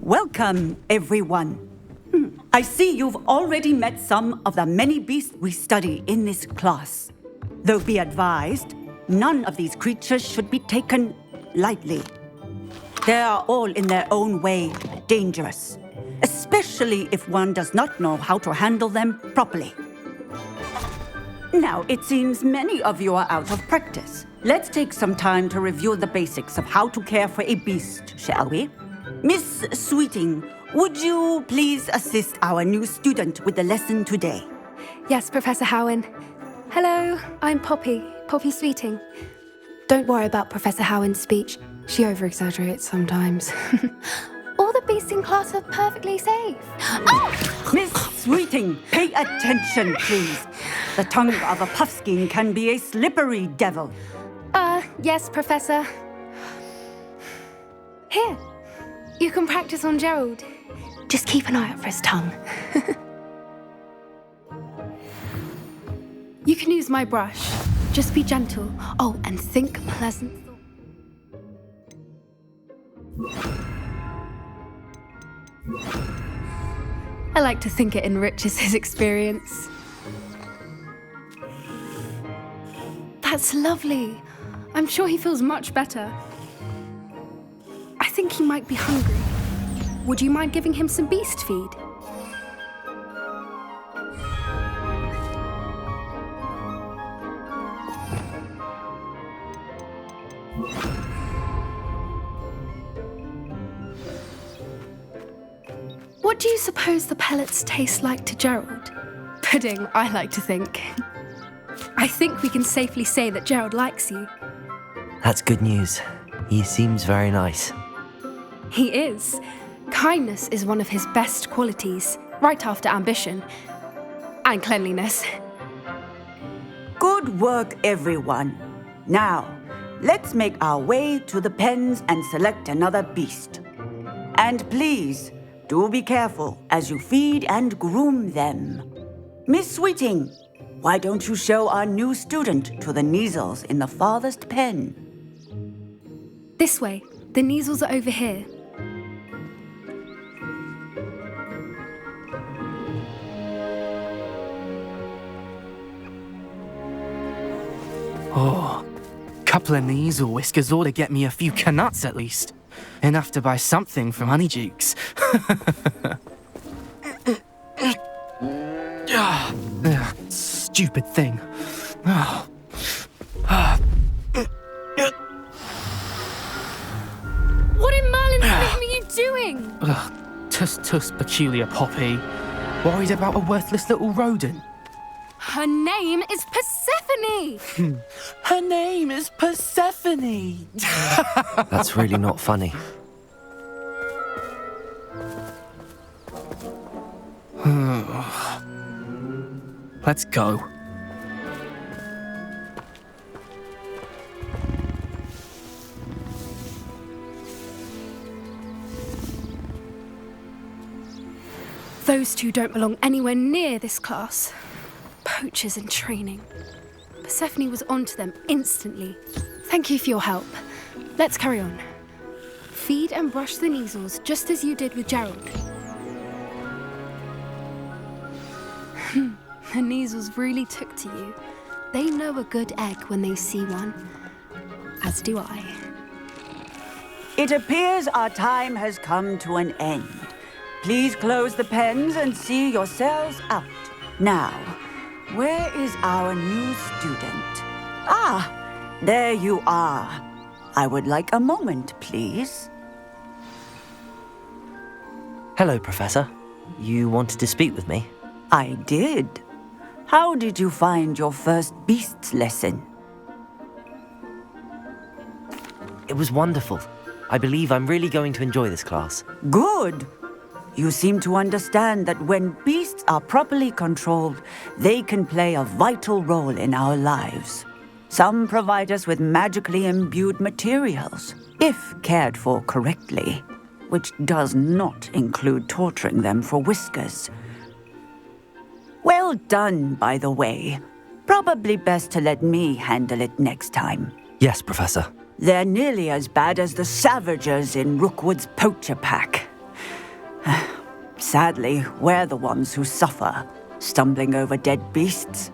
S20: Welcome, everyone. I see you've already met some of the many beasts we study in this class. Though be advised, none of these creatures should be taken lightly. They are all in their own way dangerous, especially if one does not know how to handle them properly. Now, it seems many of you are out of practice. Let's take some time to review the basics of how to care for a beast, shall we? Miss Sweeting, would you please assist our new student with the lesson today?
S21: Yes, Professor Howen. Hello, I'm Poppy Sweeting. Don't worry about Professor Howen's speech. She over-exaggerates sometimes. All the beasts in class are perfectly safe.
S20: Oh! Miss Sweeting, pay attention, please. The tongue of a puffskein can be a slippery devil.
S21: Yes, Professor. Here, you can practice on Gerald. Just keep an eye out for his tongue. You can use my brush. Just be gentle. Oh, and think pleasant thoughts. I like to think it enriches his experience. That's lovely. I'm sure he feels much better. I think he might be hungry. Would you mind giving him some beast feed? What do you suppose the pellets taste like to Gerald? Pudding, I like to think. I think we can safely say that Gerald likes you.
S3: That's good news. He seems very nice.
S21: He is. Kindness is one of his best qualities, right after ambition. And cleanliness.
S20: Good work, everyone. Now, let's make our way to the pens and select another beast. And please, do be careful as you feed and groom them. Miss Sweeting, why don't you show our new student to the Kneazles in the farthest pen?
S21: This way. The Kneazles are over here.
S19: Oh, couple of Kneazle whiskers ought to get me a few canuts at least. Enough to buy something from Honeydukes. stupid thing.
S21: What in Merlin's name are you doing?
S19: Ugh, tuss, peculiar Poppy. Worried about a worthless little rodent?
S21: Her name is Persephone!
S19: Her name is Persephone!
S8: That's really not funny.
S19: Let's go.
S21: Those two don't belong anywhere near this class. Poachers in training. Persephone was onto them instantly. Thank you for your help. Let's carry on. Feed and brush the measles just as you did with Gerald. The Neasels really took to you. They know a good egg when they see one. As do I.
S20: It appears our time has come to an end. Please close the pens and see yourselves out. Now, where is our new student? Ah, there you are. I would like a moment, please.
S8: Hello, Professor. You wanted to speak with me?
S20: I did. How did you find your first beasts lesson?
S8: It was wonderful. I believe I'm really going to enjoy this class.
S20: Good. You seem to understand that when beasts are properly controlled, they can play a vital role in our lives. Some provide us with magically imbued materials, if cared for correctly, which does not include torturing them for whiskers. Well done, by the way. Probably best to let me handle it next time.
S8: Yes, Professor.
S20: They're nearly as bad as the Savagers in Rookwood's poacher pack. Sadly, we're the ones who suffer, stumbling over dead beasts.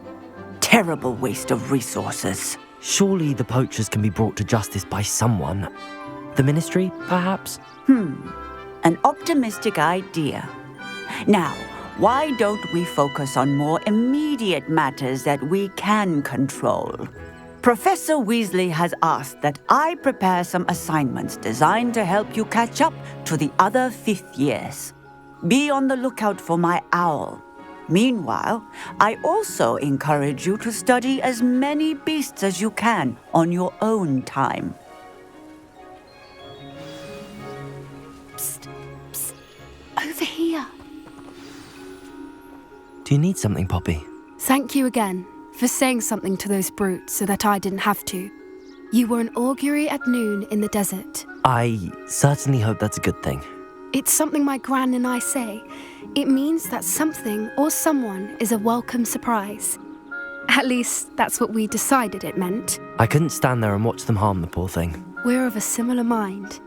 S20: Terrible waste of resources.
S8: Surely the poachers can be brought to justice by someone. The Ministry, perhaps?
S20: An optimistic idea. Now, why don't we focus on more immediate matters that we can control? Professor Weasley has asked that I prepare some assignments designed to help you catch up to the other 5th years. Be on the lookout for my owl. Meanwhile, I also encourage you to study as many beasts as you can on your own time.
S21: Psst, psst. Over here.
S8: Do you need something, Poppy?
S21: Thank you again for saying something to those brutes so that I didn't have to. You were an augury at noon in the desert.
S8: I certainly hope that's a good thing.
S21: It's something my gran and I say. It means that something or someone is a welcome surprise. At least, that's what we decided it meant.
S8: I couldn't stand there and watch them harm the poor thing.
S21: We're of a similar mind.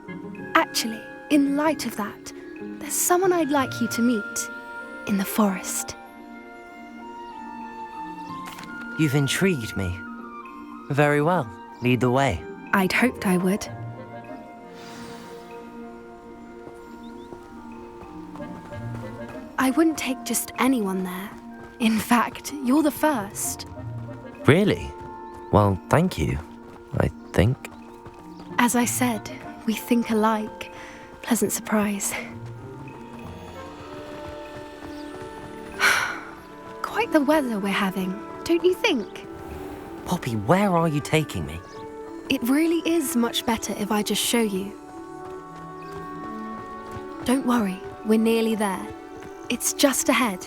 S21: Actually, in light of that, there's someone I'd like you to meet in the forest.
S8: You've intrigued me. Very well. Lead the way.
S21: I'd hoped I would. I wouldn't take just anyone there. In fact, you're the first.
S8: Really? Well, thank you, I think.
S21: As I said, we think alike. Pleasant surprise. Quite the weather we're having, don't you think?
S8: Poppy, where are you taking me?
S21: It really is much better if I just show you. Don't worry, we're nearly there. It's just ahead.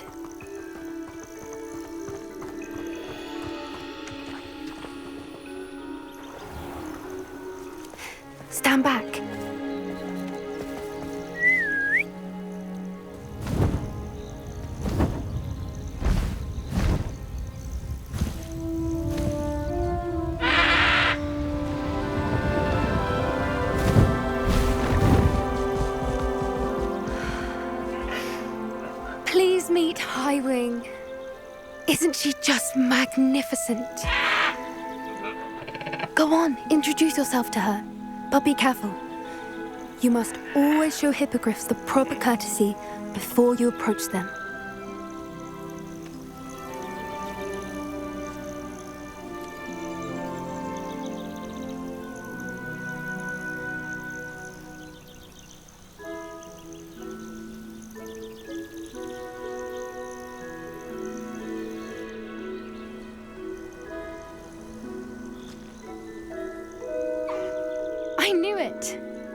S21: Stand back. Please meet Highwing. Isn't she just magnificent? Go on, introduce yourself to her. But be careful. You must always show hippogriffs the proper courtesy before you approach them.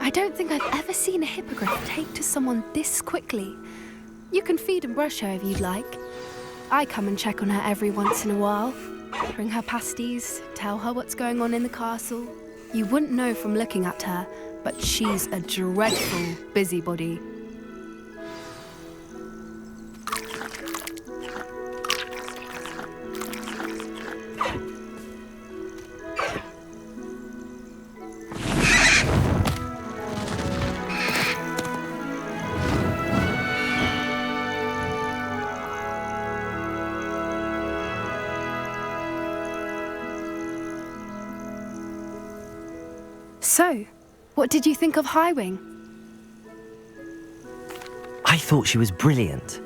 S21: I don't think I've ever seen a hippogriff take to someone this quickly. You can feed and brush her if you'd like. I come and check on her every once in a while. Bring her pasties, tell her what's going on in the castle. You wouldn't know from looking at her, but she's a dreadful busybody. So, what did you think of Highwing?
S8: I thought she was brilliant.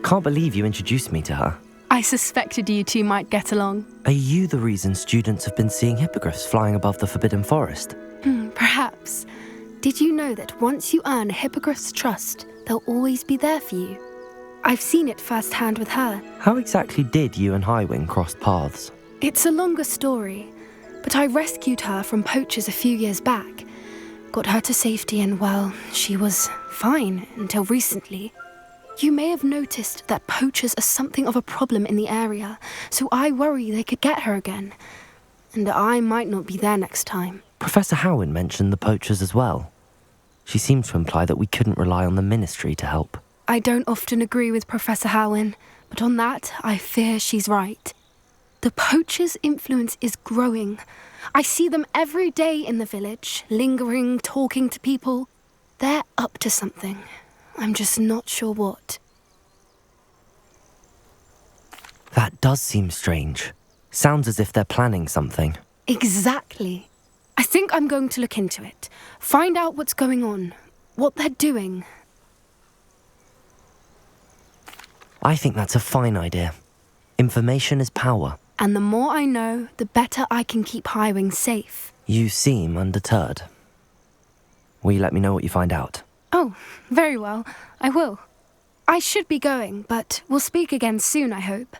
S8: Can't believe you introduced me to her.
S21: I suspected you two might get along.
S8: Are you the reason students have been seeing hippogriffs flying above the Forbidden Forest?
S21: Perhaps. Did you know that once you earn a hippogriff's trust, they'll always be there for you? I've seen it firsthand with her.
S8: How exactly did you and Highwing cross paths?
S21: It's a longer story, but I rescued her from poachers a few years back. Got her to safety and, well, she was fine until recently. You may have noticed that poachers are something of a problem in the area, so I worry they could get her again. And I might not be there next time.
S8: Professor Howin mentioned the poachers as well. She seemed to imply that we couldn't rely on the ministry to help.
S21: I don't often agree with Professor Howin, but on that, I fear she's right. The poachers' influence is growing. I see them every day in the village, lingering, talking to people. They're up to something. I'm just not sure what.
S8: That does seem strange. Sounds as if they're planning something.
S21: Exactly. I think I'm going to look into it. Find out what's going on, what they're doing.
S8: I think that's a fine idea. Information is power.
S21: And the more I know, the better I can keep Highwing safe.
S8: You seem undeterred. Will you let me know what you find out?
S21: Oh, very well. I will. I should be going, but we'll speak again soon, I hope.